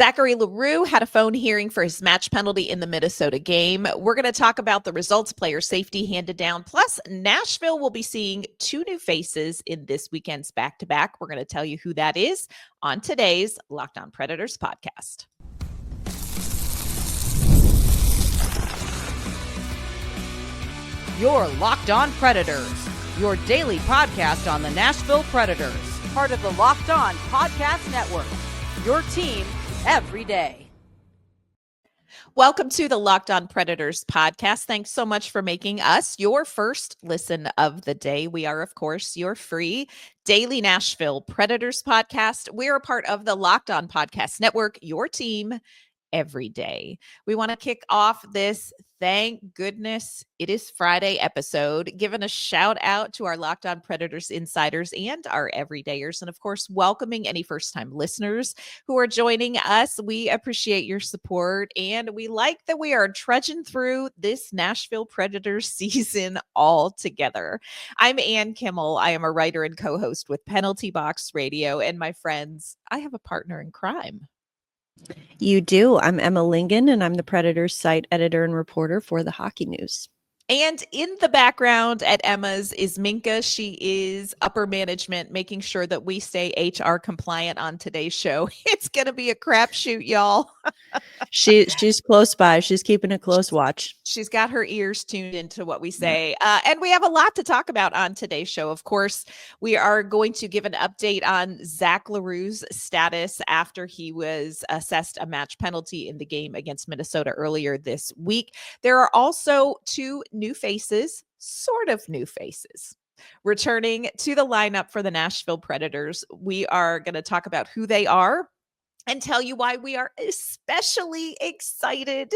Zachary L'Heureux had a phone hearing for his match penalty in the Minnesota game. We're going to talk about the results, player safety handed down. Plus, Nashville will be seeing two new faces in this weekend's back-to-back. We're going to tell you who that is on today's Locked On Predators podcast. You're Locked On Predators, your daily podcast on the Nashville Predators, part of the Locked On Podcast Network, your team every day. Welcome to the Locked On Predators podcast. Thanks so much for making us your first listen of the day. We are, of course, your free daily Nashville Predators podcast. We're a part of the Locked On Podcast Network, your team every day. We want to kick off this thank goodness it is Friday episode, giving a shout out to our Locked On Predators insiders and our everydayers, and of course, welcoming any first-time listeners who are joining us. We appreciate your support, and we like that we are trudging through this Nashville Predators season all together. I'm Ann Kimmel. I am a writer and co-host with Penalty Box Radio, and my friends, I have a partner in crime. You do. I'm Emma Lingen, and I'm the Predators site editor and reporter for the Hockey News. And in the background at Emma's is Minka. She is upper management, making sure that we stay HR compliant on today's show. It's going to be a crapshoot, y'all. She's close by. She's keeping a close watch. She's got her ears tuned into what we say. And we have a lot to talk about on today's show. Of course, we are going to give an update on Zach L'Heureux's status after he was assessed a match penalty in the game against Minnesota earlier this week. There are also two new faces, sort of new faces, returning to the lineup for the Nashville Predators. We are going to talk about who they are and tell you why we are especially excited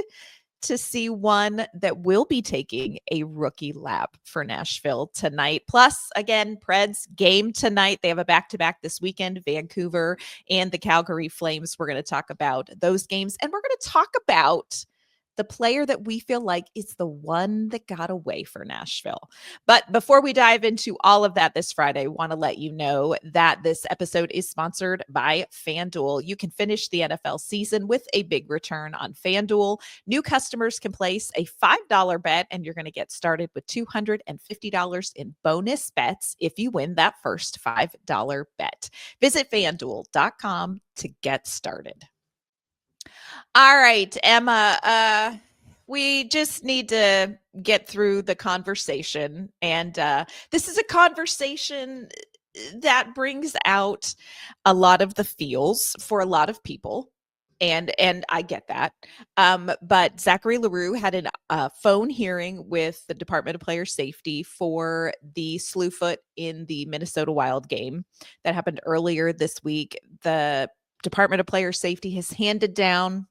to see one that will be taking a rookie lap for Nashville tonight. Plus, again, Preds game tonight. They have a back-to-back this weekend, Vancouver and the Calgary Flames. We're going to talk about those games, and we're going to talk about the player that we feel like is the one that got away for Nashville. But before we dive into all of that this Friday, I want to let you know that this episode is sponsored by FanDuel. You can finish the NFL season with a big return on FanDuel. New customers can place a $5 bet, and you're going to get started with $250 in bonus bets if you win that first $5 bet. Visit FanDuel.com to get started. All right, Emma, we just need to get through the conversation. And this is a conversation that brings out a lot of the feels for a lot of people. And I get that. But Zachary L'Heureux had a phone hearing with the Department of Player Safety for the slew foot in the Minnesota Wild game that happened earlier this week. The Department of Player Safety has handed down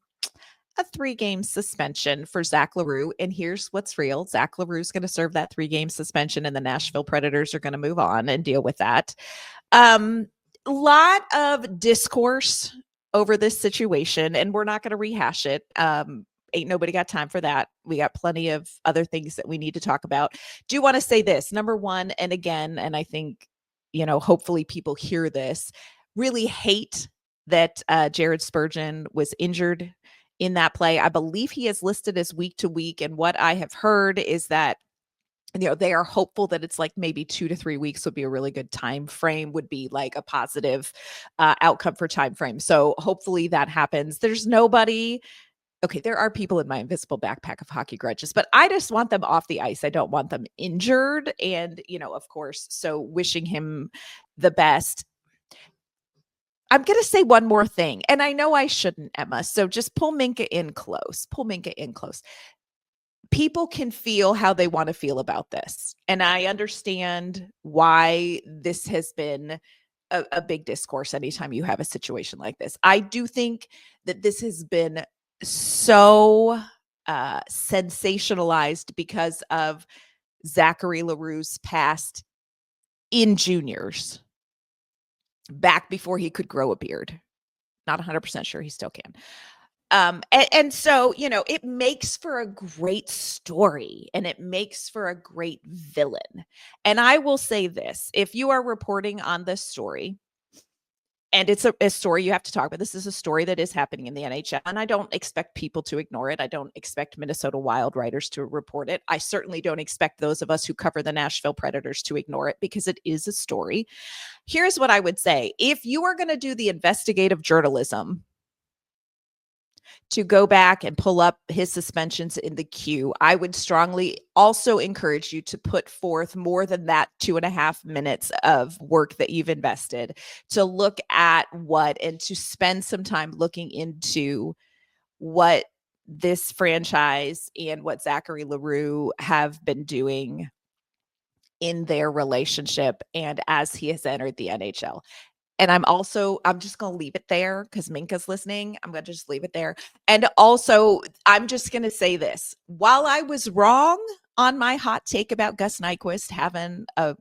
a 3-game suspension for Zach L'Heureux. And here's what's real. Zach L'Heureux is going to serve that 3-game suspension, and the Nashville Predators are going to move on and deal with that. Lot of discourse over this situation, and we're not going to rehash it. Ain't nobody got time for that. We got plenty of other things that we need to talk about. Do want to say this, number one, and again, and I think, hopefully people hear this, really hate that Jared Spurgeon was injured in that play. I believe he is listed as week to week. And what I have heard is that, they are hopeful that it's like maybe 2 to 3 weeks would be a really good time frame, would be like a positive outcome for time frame. So hopefully that happens. There's nobody. Okay, there are people in my invisible backpack of hockey grudges, but I just want them off the ice. I don't want them injured. And, of course, so wishing him the best. I'm going to say one more thing, and I know I shouldn't, Emma, so just pull Minka in close. People can feel how they want to feel about this, and I understand why this has been a big discourse anytime you have a situation like this. I do think that this has been so sensationalized because of Zachary L'Heureux's past in juniors. Back before he could grow a beard. Not 100% sure he still can. And so, it makes for a great story, and it makes for a great villain. And I will say this, if you are reporting on this story And it's a story you have to talk about. This is a story that is happening in the NHL, and I don't expect people to ignore it. I don't expect Minnesota Wild writers to report it. I certainly don't expect those of us who cover the Nashville Predators to ignore it, because it is a story. Here's what I would say. If you are going to do the investigative journalism to go back and pull up his suspensions in the queue, I would strongly also encourage you to put forth more than that 2.5 minutes of work that you've invested to look at and to spend some time looking into what this franchise and what Zachary L'Heureux have been doing in their relationship and as he has entered the NHL. And I'm just going to leave it there because Minka's listening. I'm going to just leave it there. And also, I'm just going to say this. While I was wrong on my hot take about Gus Nyquist having a,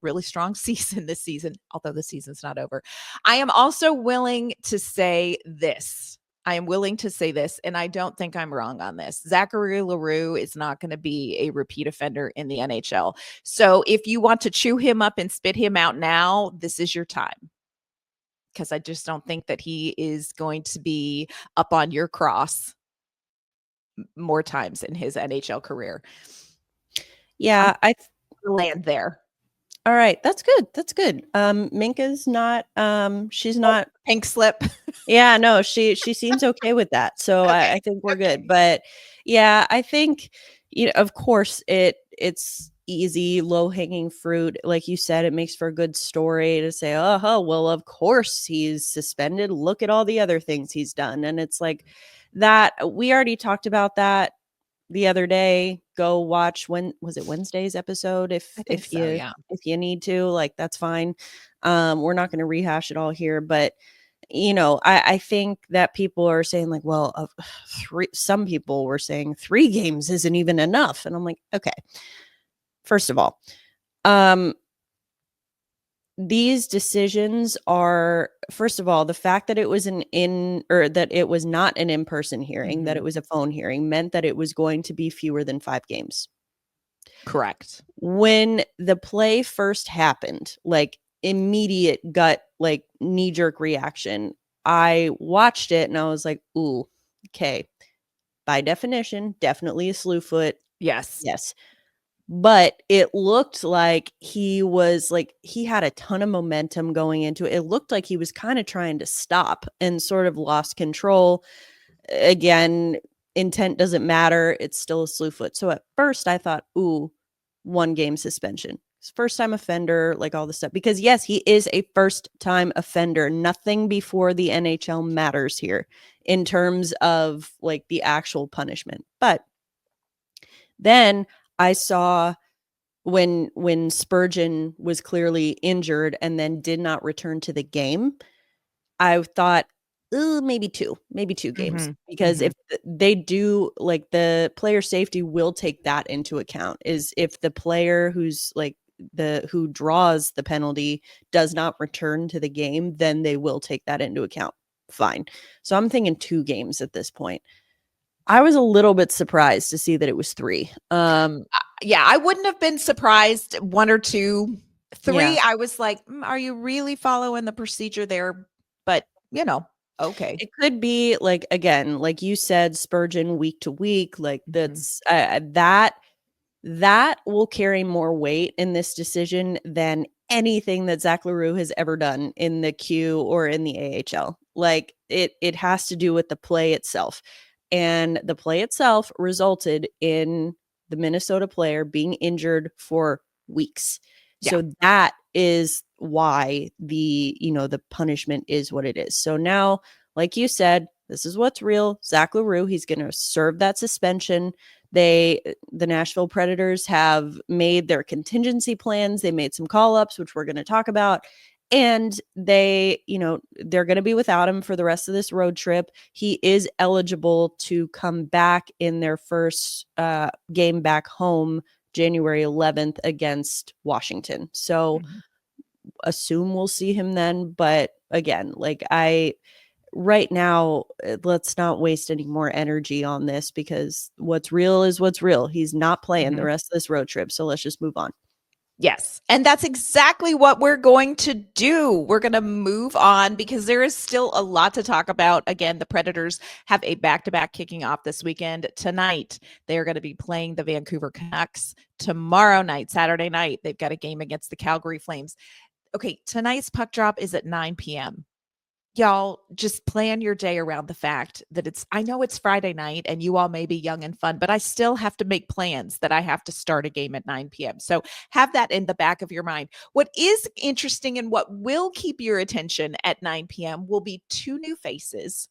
really strong season this season, although the season's not over, I am also willing to say this. And I don't think I'm wrong on this. Zachary L'Heureux is not going to be a repeat offender in the NHL. So if you want to chew him up and spit him out now, this is your time. Because I just don't think that he is going to be up on your cross more times in his NHL career. Yeah, I land there. All right, that's good. That's good. Minka's not. She's not pink slip. Yeah, no, she seems okay with that. So Okay. I think we're good. But yeah, I think of course it's easy, low hanging fruit. Like you said, it makes for a good story to say, oh, well, of course he's suspended. Look at all the other things he's done, and it's like that. We already talked about that the other day. Go watch Wednesday's episode if you need to, like, that's fine. We're not going to rehash it all here, but I think that people are saying like, well, some people were saying 3 games isn't even enough, and I'm like, okay, first of all, these decisions are, first of all, the fact that it was that it was not an in-person hearing, that it was a phone hearing, meant that it was going to be fewer than 5 games. Correct. When the play first happened, like immediate gut, like knee-jerk reaction, I watched it and I was like, ooh, okay. By definition, definitely a slew foot. Yes. But it looked like he had a ton of momentum going into it. It looked like he was kind of trying to stop and sort of lost control. Again, intent doesn't matter. It's still a slew foot. So at first I thought, ooh, 1 game suspension. First time offender, like all this stuff. Because yes, he is a first time offender. Nothing before the NHL matters here in terms of like the actual punishment. But then I saw when Spurgeon was clearly injured and then did not return to the game, I thought, maybe two games. Because if they do, like, the player safety will take that into account, is if the player who draws the penalty does not return to the game, then they will take that into account. Fine. So I'm thinking 2 games at this point. I was a little bit surprised to see that it was 3. Yeah, I wouldn't have been surprised 1 or 2. 3, Yeah. I was like, are you really following the procedure there? But, okay. It could be, like, again, like you said, Spurgeon week to week, like that's that will carry more weight in this decision than anything that Zach L'Heureux has ever done in the Q or in the AHL. Like it has to do with the play itself. And the play itself resulted in the Minnesota player being injured for weeks. Yeah. So that is why the punishment is what it is. So now, like you said, this is what's real. Zach L'Heureux, he's going to serve that suspension. The Nashville Predators have made their contingency plans. They made some call-ups, which we're going to talk about. And they're going to be without him for the rest of this road trip. He is eligible to come back in their first game back home, January 11th against Washington. So assume we'll see him then. But again, right now, let's not waste any more energy on this, because what's real is what's real. He's not playing the rest of this road trip. So let's just move on. Yes. And that's exactly what we're going to do. We're going to move on because there is still a lot to talk about. Again, the Predators have a back-to-back kicking off this weekend. Tonight, they are going to be playing the Vancouver Canucks. Tomorrow night, Saturday night, they've got a game against the Calgary Flames. Okay, tonight's puck drop is at 9 p.m. Y'all just plan your day around the fact that I know it's Friday night and you all may be young and fun, but I still have to make plans that I have to start a game at 9 p.m. So have that in the back of your mind. What is interesting and what will keep your attention at 9 p.m. will be two new faces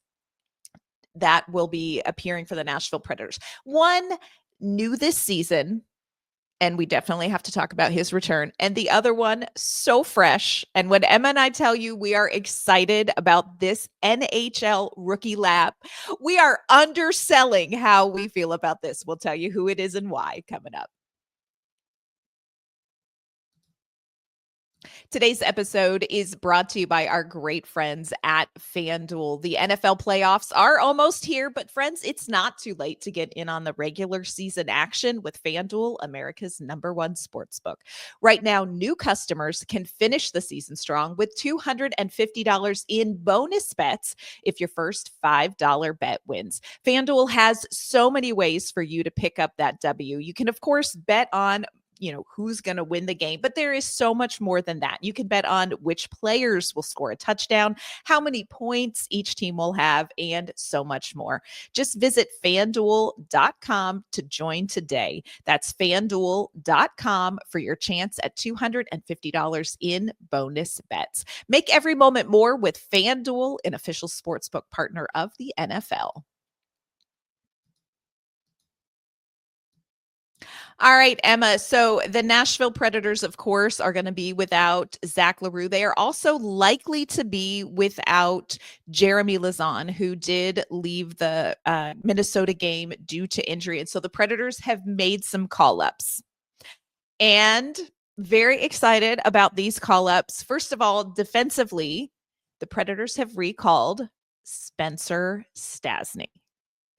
that will be appearing for the Nashville Predators. One new this season, and we definitely have to talk about his return. And the other one, so fresh. And when Emma and I tell you we are excited about this NHL rookie lap, we are underselling how we feel about this. We'll tell you who it is and why coming up. Today's episode is brought to you by our great friends at FanDuel. The NFL playoffs are almost here, but friends, it's not too late to get in on the regular season action with FanDuel, America's #1 sportsbook. Right now, new customers can finish the season strong with $250 in bonus bets if your first $5 bet wins. FanDuel has so many ways for you to pick up that W. You can, of course, bet on who's going to win the game. But there is so much more than that. You can bet on which players will score a touchdown, how many points each team will have, and so much more. Just visit FanDuel.com to join today. That's FanDuel.com for your chance at $250 in bonus bets. Make every moment more with FanDuel, an official sportsbook partner of the NFL. All right, Emma. So the Nashville Predators, of course, are going to be without Zach L'Heureux. They are also likely to be without Jeremy Lauzon, who did leave the Minnesota game due to injury. And so the Predators have made some call-ups. And very excited about these call-ups. First of all, defensively, the Predators have recalled Spencer Stastney.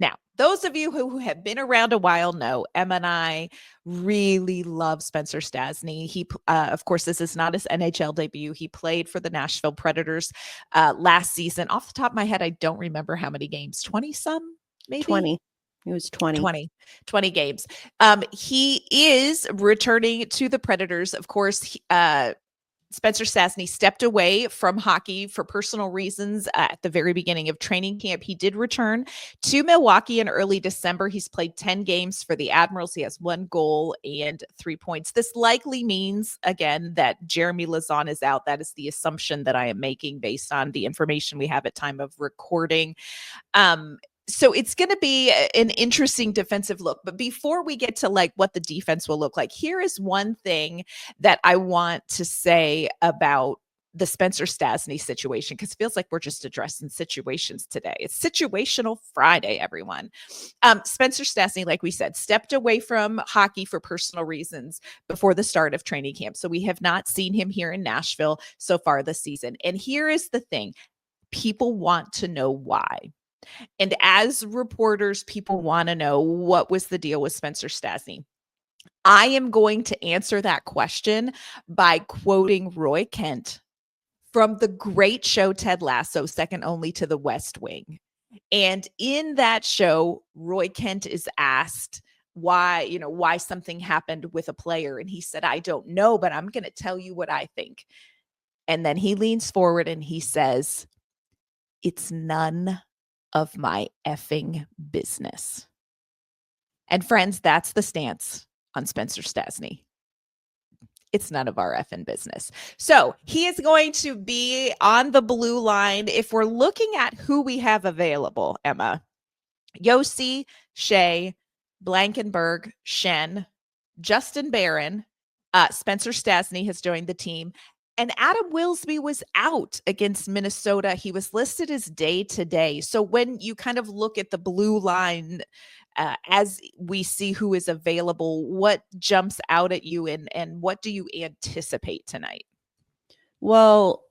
Now, those of you who have been around a while know Emma and I really love Spencer Stastney. He, of course, this is not his NHL debut. He played for the Nashville Predators last season. Off the top of my head, I don't remember how many games, 20-some, maybe? 20. It was 20 games. He is returning to the Predators. Of course, Spencer Stastney stepped away from hockey for personal reasons at the very beginning of training camp. He did return to Milwaukee in early December. He's played 10 games for the Admirals. He has 1 goal and 3 points. This likely means, again, that Jeremy Lauzon is out. That is the assumption that I am making based on the information we have at time of recording. So it's going to be an interesting defensive look. But before we get to what the defense will look like, here is one thing that I want to say about the Spencer Stastney situation, because it feels like we're just addressing situations today. It's Situational Friday, everyone. Spencer Stastney, like we said, stepped away from hockey for personal reasons before the start of training camp. So we have not seen him here in Nashville so far this season. And here is the thing. People want to know why. And as reporters, people want to know what was the deal with Spencer Stastney. I am going to answer that question by quoting Roy Kent from the great show Ted Lasso, second only to The West Wing. And in that show, Roy Kent is asked why something happened with a player. And he said, I don't know, but I'm going to tell you what I think. And then he leans forward and he says, it's none of my effing business. And friends, that's the stance on Spencer Stastney. It's none of our effing business. So he is going to be on the blue line. If we're looking at who we have available, Emma, Josi, Shea, Blankenberg, Shen, Justin Barron, Spencer Stastney has joined the team. And Adam Wilsby was out against Minnesota. He was listed as day-to-day. So when you kind of look at the blue line, as we see who is available, what jumps out at you and what do you anticipate tonight? Well,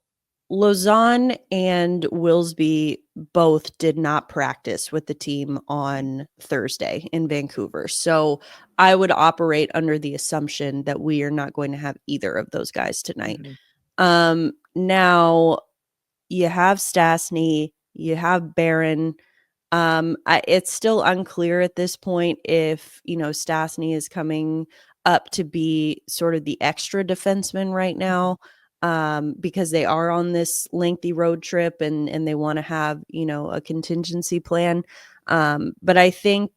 Lauzon and Wilsby both did not practice with the team on Thursday in Vancouver. So I would operate under the assumption that we are not going to have either of those guys tonight. Now you have Stastney, you have Barron. It's still unclear at this point if, Stastney is coming up to be sort of the extra defenseman right now, because they are on this lengthy road trip and they want to have, a contingency plan. But I think,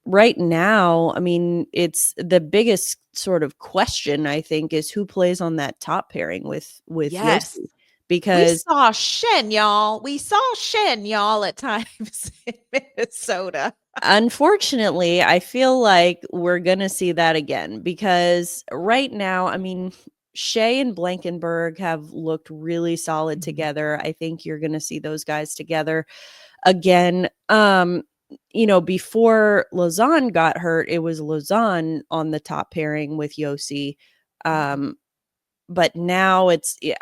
right now, I mean, it's the biggest sort of question, I think, is who plays on that top pairing with Yes. Yossi. We Because saw Shen, y'all. We saw Shen, y'all, at times in Minnesota. unfortunately, I feel like we're going to see that again because right now, I mean, Shea and Blankenberg have looked really solid together. I think you're going to see those guys together again. Before Lauzon got hurt, it was Lauzon on the top pairing with Yossi. But now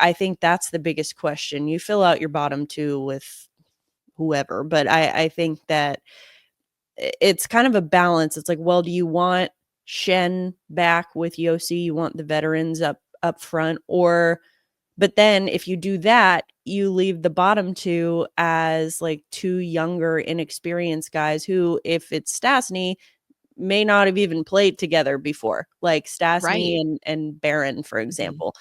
I think that's the biggest question. You fill out your bottom two with whoever, but I think that it's kind of a balance. It's like, well, do you want Shen back with Yossi? You want the veterans up front, but then if you do that, you leave the bottom two as like two younger, inexperienced guys who, if it's Stastney, may not have even played together before, like Stastney and Barron, for example.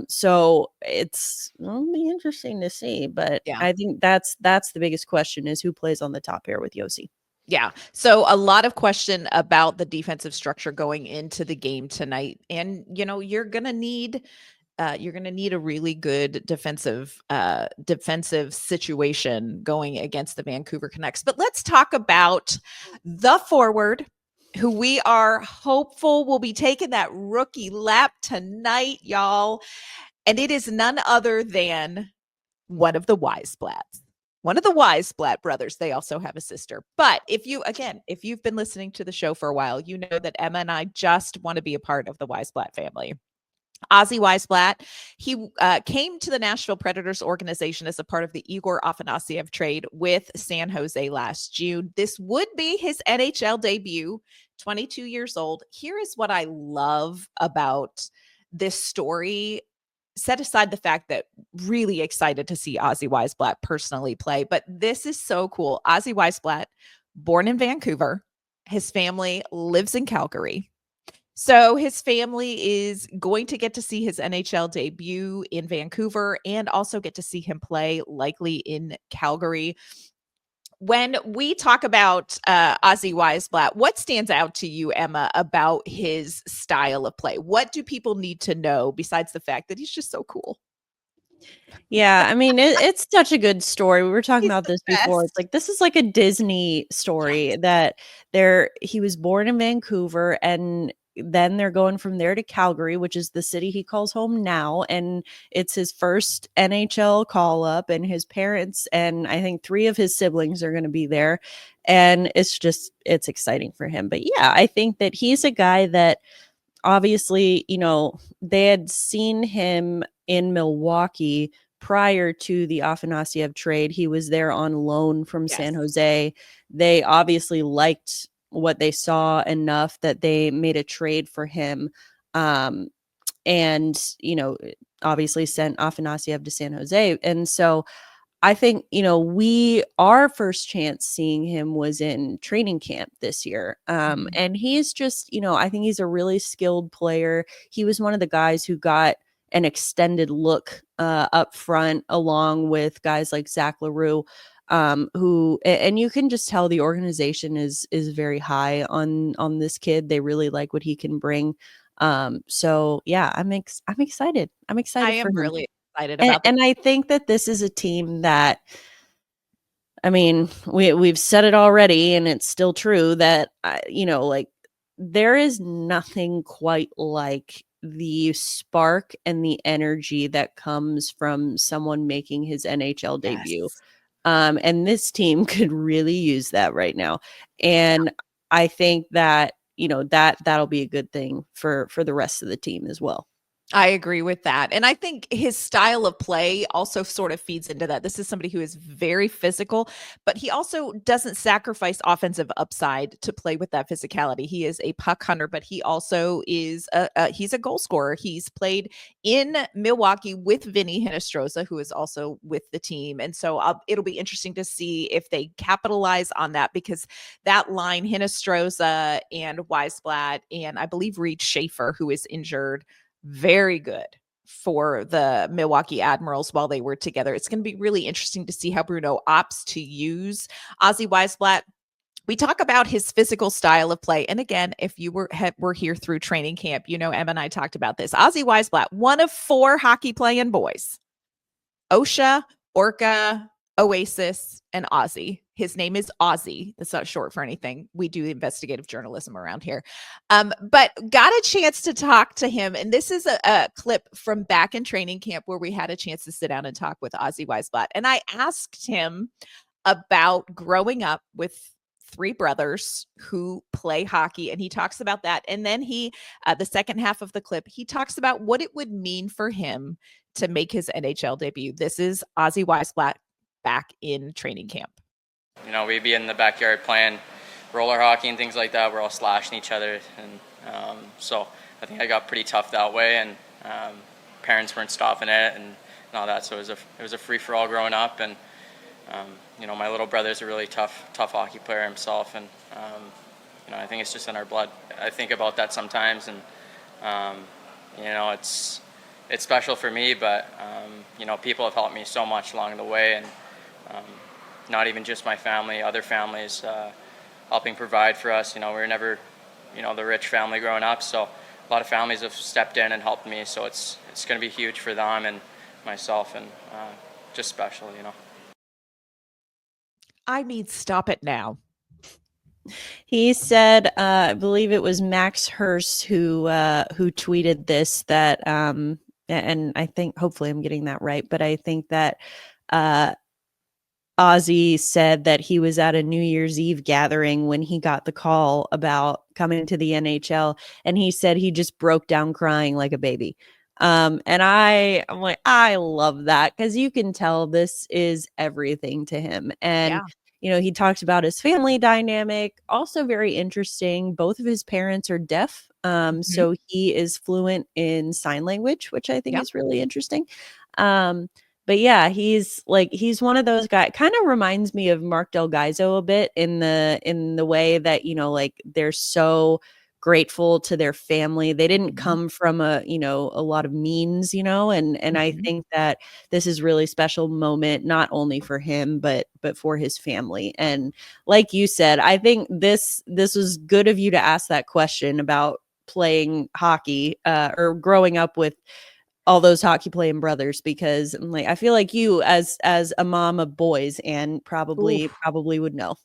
So it'll be interesting to see, but I think that's the biggest question is who plays on the top pair with Yossi. Yeah. So a lot of question about the defensive structure going into the game tonight. And, you're going to need a really good defensive situation going against the Vancouver Canucks. But let's talk about the forward who we are hopeful will be taking that rookie lap tonight, y'all. And it is none other than one of the Wiesblatts. One of the Wiesblatt brothers. They also have a sister. But if you've been listening to the show for a while, you know that Emma and I just want to be a part of the Wiesblatt family. Azie Wiesblatt, he came to the Nashville Predators organization as a part of the Igor Afanasyev trade with San Jose last June. This would be his NHL debut, 22 years old. Here is what I love about this story. Set aside the fact that really excited to see Azie Wiesblatt personally play, but this is so cool. Azie Wiesblatt, born in Vancouver, his family lives in Calgary. So his family is going to get to see his NHL debut in Vancouver and also get to see him play likely in Calgary. When we talk about Azie Wiesblatt, what stands out to you, Emma, about his style of play? What do people need to know besides the fact that he's just so cool? Yeah, I mean, it's such a good story. We were talking about this before. best. It's like this is like a Disney story that he was born in Vancouver and then they're going from there to Calgary, which is the city he calls home now. And it's his first NHL call up, and his parents and I think 3 of his siblings are going to be there. And it's exciting for him. But yeah, I think that he's a guy that obviously, they had seen him in Milwaukee prior to the Afanasyev trade. He was there on loan from San Jose. They obviously liked what they saw enough that they made a trade for him. And, obviously sent Afanasyev to San Jose. And so I think, our first chance seeing him was in training camp this year. And he's just, I think he's a really skilled player. He was one of the guys who got an extended look up front along with guys like Zach L'Heureux, who, and you can just tell the organization is very high on this kid. They really like what he can bring. So yeah, I'm excited. I'm excited. I am for him. really excited about and I think that this is a team that, I mean, we've said it already, and it's still true that, like there is nothing quite like the spark and the energy that comes from someone making his NHL debut. And this team could really use that right now. And I think that, that'll be a good thing for the rest of the team as well. I agree with that. And I think his style of play also sort of feeds into that. This is somebody who is very physical, but he also doesn't sacrifice offensive upside to play with that physicality. He is a puck hunter, but he also is he's a goal scorer. He's played in Milwaukee with Vinny Hinostroza, who is also with the team. And so it'll be interesting to see if they capitalize on that, because that line, Hinostroza and Wiesblatt, and I believe Reed Schaefer, who is injured, very good for the Milwaukee Admirals while they were together. It's going to be really interesting to see how Bruno opts to use Azie Wiesblatt. We talk about his physical style of play. And again, if you were here through training camp, Emma and I talked about this. Azie Wiesblatt, one of 4 hockey playing boys. OSHA, Orca, Oasis, and Ozzy. His name is Ozzy. That's not short for anything. We do investigative journalism around here. But got a chance to talk to him. And this is a clip from back in training camp where we had a chance to sit down and talk with Azie Wiesblatt. And I asked him about growing up with 3 brothers who play hockey. And he talks about that. And then the second half of the clip, he talks about what it would mean for him to make his NHL debut. This is Azie Wiesblatt back in training camp. We'd be in the backyard playing roller hockey and things like that. We're all slashing each other. And so I think I got pretty tough that way, and parents weren't stopping it and all that. So it was a free-for-all growing up. And, my little brother's a really tough hockey player himself. And, I think it's just in our blood. I think about that sometimes. And, it's special for me, but, people have helped me so much along the way. And, not even just my family, other families helping provide for us. We were never, the rich family growing up, so a lot of families have stepped in and helped me. So it's going to be huge for them and myself, and just special. I mean, stop it now. He said, I believe it was Max Hurst who tweeted this, that, and I think, hopefully I'm getting that right, but I think that Ozzy said that he was at a New Year's Eve gathering when he got the call about coming to the NHL, and he said he just broke down crying like a baby. And I'm like, I love that, because you can tell this is everything to him. And he talked about his family dynamic, also very interesting. Both of his parents are deaf, so he is fluent in sign language, which I think is really interesting. But yeah, he's one of those guys, kind of reminds me of Mark Del Gaizo a bit in the way that, they're so grateful to their family. They didn't come from a lot of means, and I think that this is really special moment, not only for him, but for his family. And like you said, I think this was good of you to ask that question about playing hockey or growing up with all those hockey playing brothers, because I feel like you as a mom of boys and probably would know.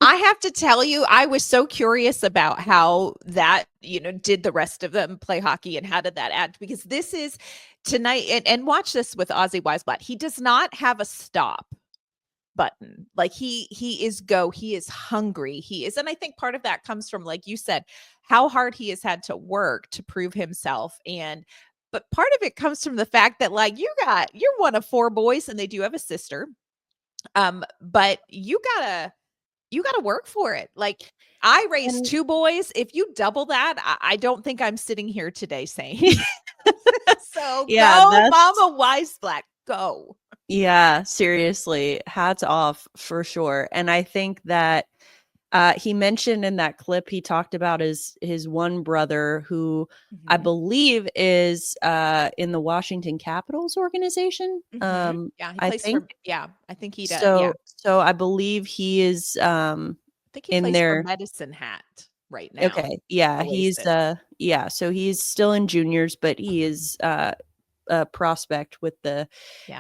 I have to tell you, I was so curious about how that, did the rest of them play hockey, and how did that add, because this is tonight, and watch this with Azie Wiesblatt. He does not have a stop button. Like he is he is hungry. He is. And I think part of that comes from, like you said, how hard he has had to work to prove himself. But part of it comes from the fact that, you're one of 4 boys, and they do have a sister. But you gotta work for it. Like, I raised 2 boys. If you double that, I don't think I'm sitting here today saying. So go, Mama Wiesblatt, go. Yeah, seriously, hats off for sure. And I think that he mentioned in that clip, he talked about his one brother who I believe is in the Washington Capitals organization. Yeah, he plays I think he does. So I believe he is I think he plays for Medicine Hat right now. Okay. Yeah, so he's still in juniors, but he is a prospect with the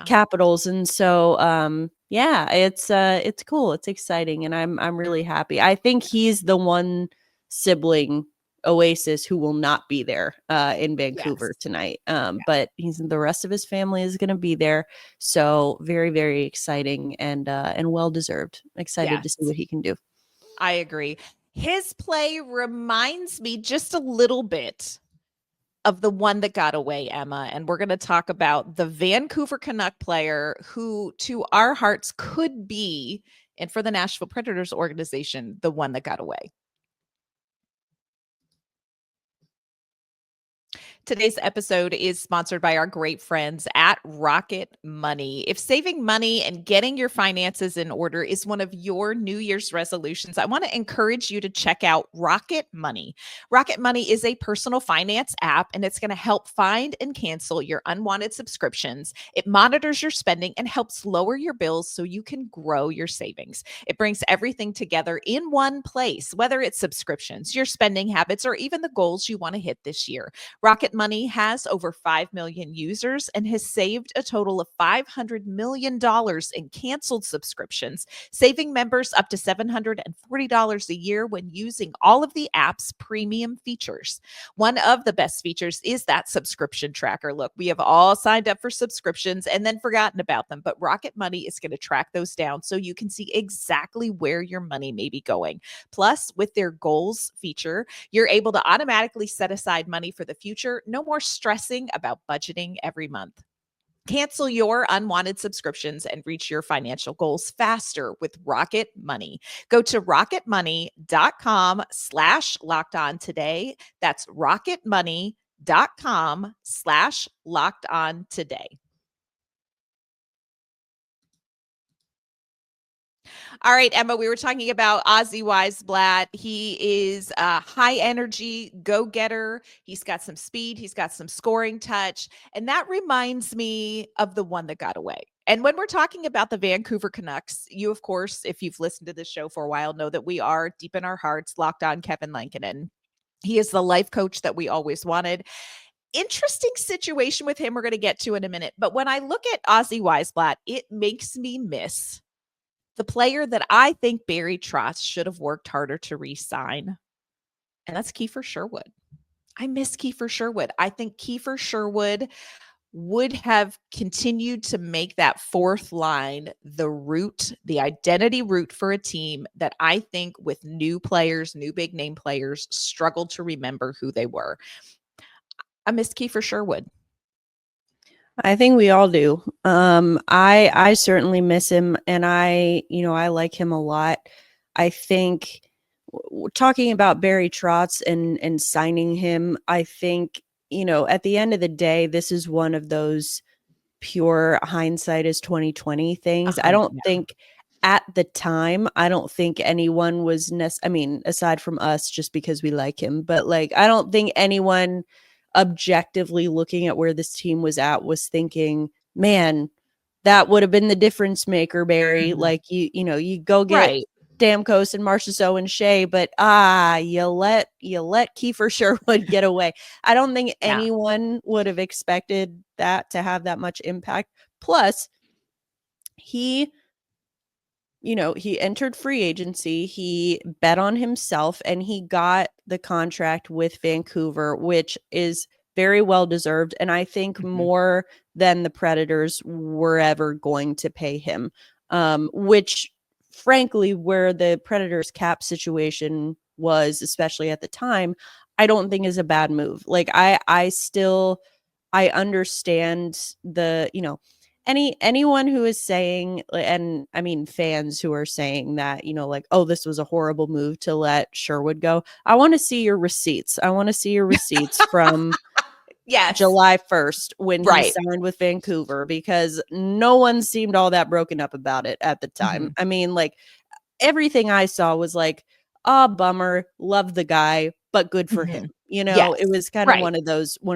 Capitals. And so it's cool, it's exciting, and I'm really happy. I think he's the one sibling, Oasis, who will not be there in Vancouver tonight, but the rest of his family is going to be there, so very, very exciting, and well deserved. Excited to see what he can do. I agree. His play reminds me just a little bit of the one that got away, Emma. And we're going to talk about the Vancouver Canuck player who, to our hearts, could be, and for the Nashville Predators organization, the one that got away. Today's episode is sponsored by our great friends at Rocket Money. If saving money and getting your finances in order is one of your New Year's resolutions, I want to encourage you to check out Rocket Money. Rocket Money is a personal finance app, and it's going to help find and cancel your unwanted subscriptions. It monitors your spending and helps lower your bills so you can grow your savings. It brings everything together in one place, whether it's subscriptions, your spending habits, or even the goals you want to hit this year. Rocket Money has over 5 million users and has saved a total of $500 million in canceled subscriptions, saving members up to $740 a year when using all of the app's premium features. One of the best features is that subscription tracker. Look, we have all signed up for subscriptions and then forgotten about them, but Rocket Money is going to track those down so you can see exactly where your money may be going. Plus, with their goals feature, you're able to automatically set aside money for the future. No more stressing about budgeting every month. Cancel your unwanted subscriptions and reach your financial goals faster with Rocket Money. Go to rocketmoney.com/lockedon today. That's rocketmoney.com/lockedon today. All right, Emma, we were talking about Ozzy Wiesblatt. He is a high energy go-getter. He's got some speed. He's got some scoring touch. And that reminds me of the one that got away. And when we're talking about the Vancouver Canucks, you, of course, if you've listened to this show for a while, know that we are deep in our hearts locked on Kevin Lankinen. He is the life coach that we always wanted. Interesting situation with him we're going to get to in a minute. But when I look at Ozzy Wiesblatt, it makes me miss the player that I think Barry Trotz should have worked harder to re-sign, and that's Kiefer Sherwood. I miss Kiefer Sherwood. I think Kiefer Sherwood would have continued to make that fourth line the root, the identity root for a team that I think with new players, new big name players, struggled to remember who they were. I miss Kiefer Sherwood. I think we all do. I certainly miss him, and I like him a lot. I think talking about Barry Trotz and signing him, I think, at the end of the day, this is one of those pure hindsight is 2020 things. I don't think at the time, I don't think anyone was aside from us, just because we like him, but I don't think anyone objectively looking at where this team was at was thinking, man, that would have been the difference maker, Barry. Mm-hmm. You go get Demco and Marchessault and Shea, but you let Kiefer Sherwood get away. I don't think anyone would have expected that to have that much impact. Plus, he entered free agency, he bet on himself, and he got the contract with Vancouver, which is very well deserved. And I think more than the Predators were ever going to pay him, which frankly, where the Predators cap situation was, especially at the time, I don't think is a bad move. I understand the, anyone who is saying, and I mean fans who are saying that, oh, this was a horrible move to let Sherwood go. I want to see your receipts. I want to see your receipts from July 1st when he signed with Vancouver, because no one seemed all that broken up about it at the time. Mm-hmm. I mean, everything I saw was bummer, love the guy, but good for him. It was kind of one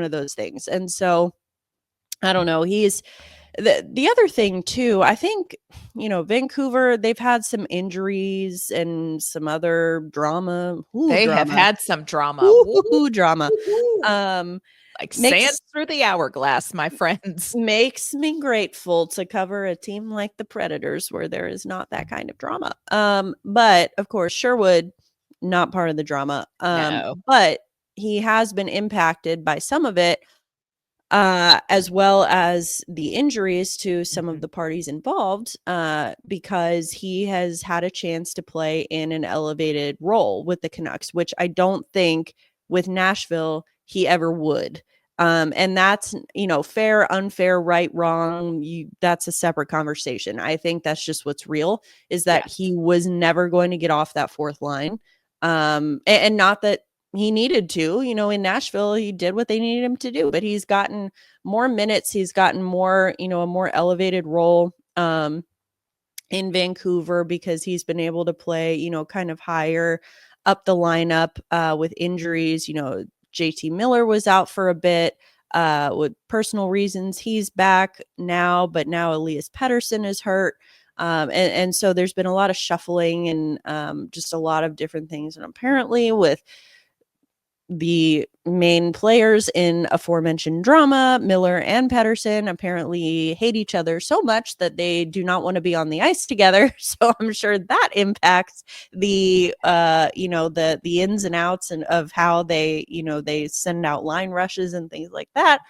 of those things. And so I don't know. He's the other thing too, I think, Vancouver, they've had some injuries and some other drama. Have had some drama. Drama. Sand through the hourglass, my friends. Makes me grateful to cover a team like the Predators where there is not that kind of drama. But of course, Sherwood, not part of the drama. No. But he has been impacted by some of it, as well as the injuries to some of the parties involved, because he has had a chance to play in an elevated role with the Canucks, which I don't think with Nashville he ever would. And that's, fair, unfair, right, wrong. That's a separate conversation. I think that's just what's real, is that he was never going to get off that fourth line. And not that he needed to, in Nashville, he did what they needed him to do, but he's gotten more minutes. He's gotten more, a more elevated role, in Vancouver, because he's been able to play, kind of higher up the lineup, with injuries. JT Miller was out for a bit, with personal reasons. He's back now, but now Elias Pettersson is hurt. And so there's been a lot of shuffling and just a lot of different things. And apparently with the main players in aforementioned drama, Miller and Pettersson apparently hate each other so much that they do not want to be on the ice together. So I'm sure that impacts the the ins and outs and of how they they send out line rushes and things like that,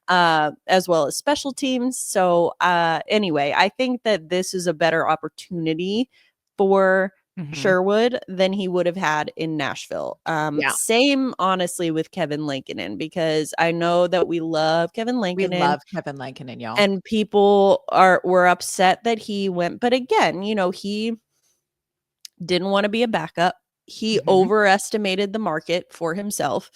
as well as special teams. So anyway, I think that this is a better opportunity for Sherwood than he would have had in Nashville. Same, honestly, with Kevin Lankinen, because I know that we love Kevin Lankinen. We love Kevin Lankinen, y'all. And people were upset that he went. But again, he didn't want to be a backup. He overestimated the market for himself.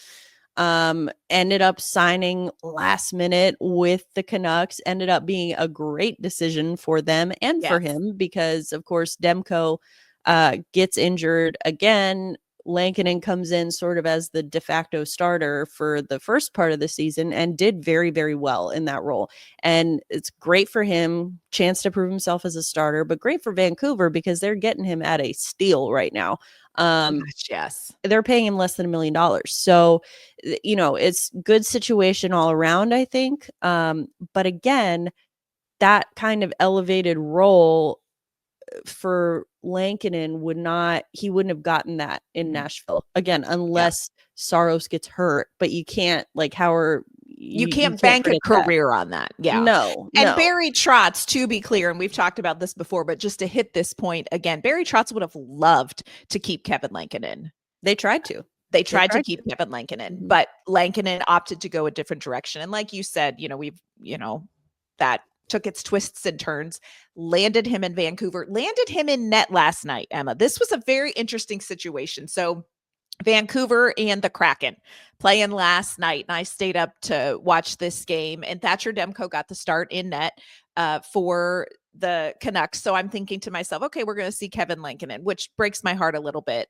Ended up signing last minute with the Canucks, ended up being a great decision for them and for him, because of course Demco gets injured again. Lankinen comes in sort of as the de facto starter for the first part of the season and did very, very well in that role. And it's great for him, chance to prove himself as a starter, but great for Vancouver because they're getting him at a steal right now. Yes. They're paying him less than $1 million. So, it's good situation all around, I think. But again, that kind of elevated role for Lankinen wouldn't have gotten that in Nashville again, unless Saros gets hurt. But you can't, you can't bank a career on that. Yeah. No. And Barry Trotz, to be clear, and we've talked about this before, but just to hit this point again, Barry Trotz would have loved to keep Kevin Lankinen. They tried to. They tried to keep Kevin Lankinen, but Lankinen opted to go a different direction. And like you said, that took its twists and turns, landed him in Vancouver, landed him in net last night, Emma. This was a very interesting situation. So Vancouver and the Kraken playing last night, and I stayed up to watch this game, and Thatcher Demco got the start in net for the Canucks. So I'm thinking to myself, okay, we're going to see Kevin Lankinen, which breaks my heart a little bit.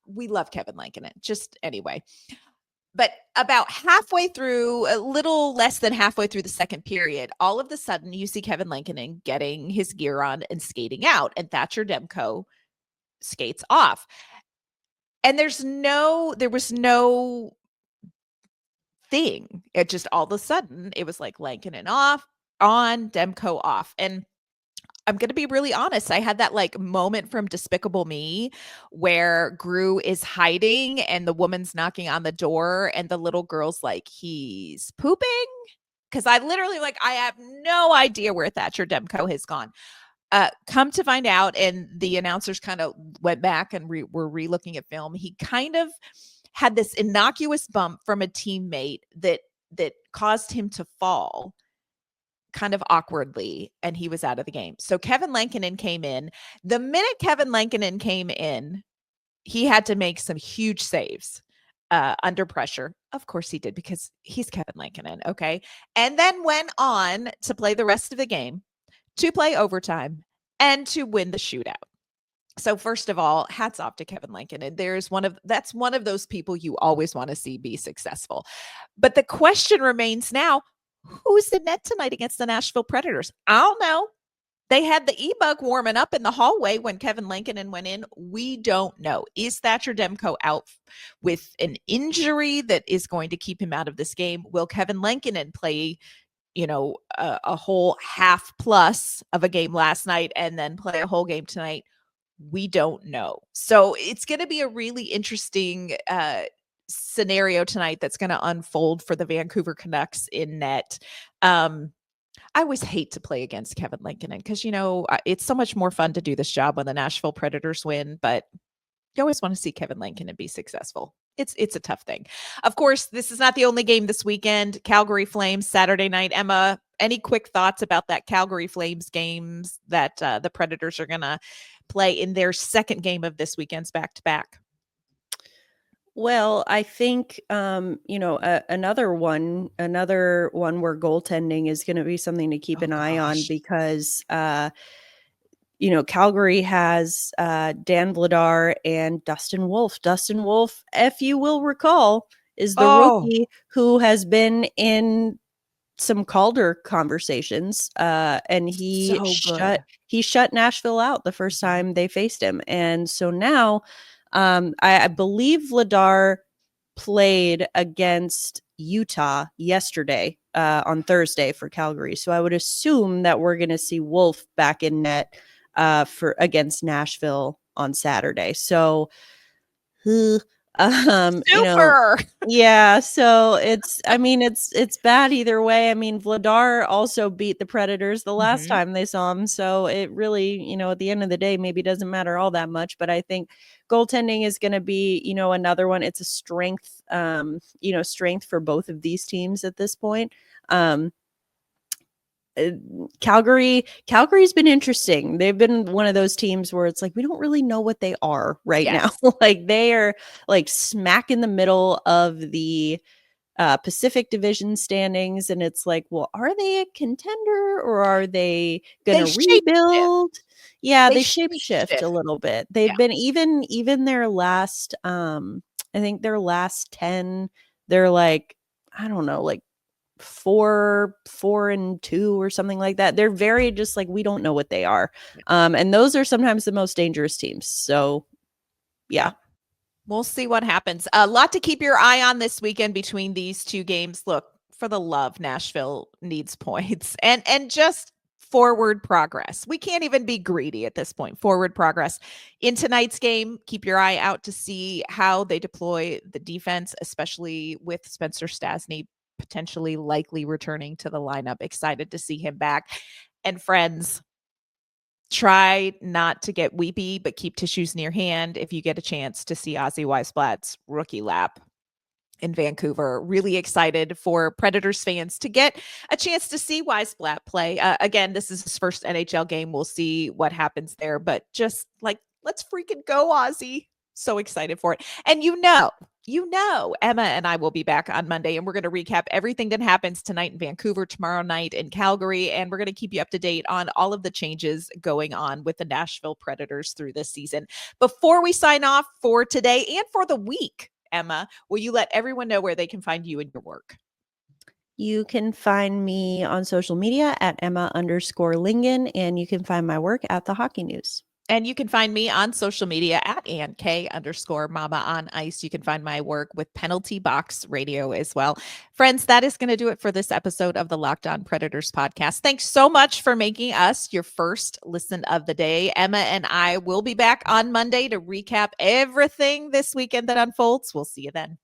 We love Kevin Lankinen, just anyway. But about halfway through, a little less than halfway through the second period, all of a sudden you see Kevin Lankinen getting his gear on and skating out, and Thatcher Demco skates off. And there was no thing. It just all of a sudden, it was like Lankinen off, on, Demco off. And I'm going to be really honest. I had that moment from Despicable Me where Gru is hiding and the woman's knocking on the door and the little girl's like, he's pooping. Cause I literally I have no idea where Thatcher Demco has gone. Come to find out. And the announcers kind of went back and were re-looking at film. He kind of had this innocuous bump from a teammate that caused him to fall kind of awkwardly, and he was out of the game. So Kevin Lankinen came in. The minute Kevin Lankinen came in, he had to make some huge saves under pressure. Of course he did, because he's Kevin Lankinen, okay? And then went on to play the rest of the game, to play overtime, and to win the shootout. So first of all, hats off to Kevin Lankinen. That's one of those people you always want to see be successful. But the question remains now, who's in net tonight against the Nashville Predators? I don't know. They had the e-bug warming up in the hallway when Kevin Lankinen went in. We don't know. Is Thatcher Demco out with an injury that is going to keep him out of this game? Will Kevin Lankinen play, a whole half plus of a game last night and then play a whole game tonight? We don't know. So it's going to be a really interesting scenario tonight that's going to unfold for the Vancouver Canucks in net. I always hate to play against Kevin Lankinen because, it's so much more fun to do this job when the Nashville Predators win, but you always want to see Kevin Lankinen be successful. it's a tough thing. Of course, this is not the only game this weekend. Calgary Flames Saturday night. Emma, any quick thoughts about that Calgary Flames games that the Predators are going to play in their second game of this weekend's back-to-back? Well, I think another one where goaltending is going to be something to keep an eye on, because Calgary has Dan Vladar and Dustin Wolf. Dustin Wolf, if you will recall, is the rookie who has been in some Calder conversations, and he shut Nashville out the first time they faced him. And so now I believe Vladar played against Utah yesterday on Thursday for Calgary. So I would assume that we're going to see Wolf back in net for against Nashville on Saturday. So Super. Yeah, so it's bad either way. I mean, Vladar also beat the Predators the last time they saw him, so it really, at the end of the day, maybe doesn't matter all that much. But I think goaltending is going to be, another one. It's a strength, strength for both of these teams at this point. Calgary's been interesting. They've been one of those teams where it's like we don't really know what they are right now. Like they are like smack in the middle of the Pacific Division standings, and it's like, well, are they a contender or are they going to rebuild? Yeah, they shape shift a little bit. They've been even their last I think their last 10, they're like, I don't know, like 4-2 or something like that. They're very just like, we don't know what they are. And those are sometimes the most dangerous teams. So yeah. We'll see what happens. A lot to keep your eye on this weekend between these two games. Look, for the love, Nashville needs points and just forward progress. We can't even be greedy at this point. Forward progress. In tonight's game, keep your eye out to see how they deploy the defense, especially with Spencer Stastney potentially likely returning to the lineup. Excited to see him back. And friends, try not to get weepy, but keep tissues near hand if you get a chance to see Azie Wiesblatt's rookie lap in Vancouver. Really excited for Predators fans to get a chance to see Wiesblatt play. Again, this is his first NHL game. We'll see what happens there, but just like, let's freaking go, Azie. So excited for it. And Emma and I will be back on Monday, and we're going to recap everything that happens tonight in Vancouver, tomorrow night in Calgary, and we're going to keep you up to date on all of the changes going on with the Nashville Predators through this season. Before we sign off for today and for the week, Emma, will you let everyone know where they can find you and your work? You can find me on social media at Emma_Lingen, and you can find my work at The Hockey News. And you can find me on social media at AnnK_Mama on Ice. You can find my work with Penalty Box Radio as well. Friends, that is going to do it for this episode of the Locked On Predators podcast. Thanks so much for making us your first listen of the day. Emma and I will be back on Monday to recap everything this weekend that unfolds. We'll see you then.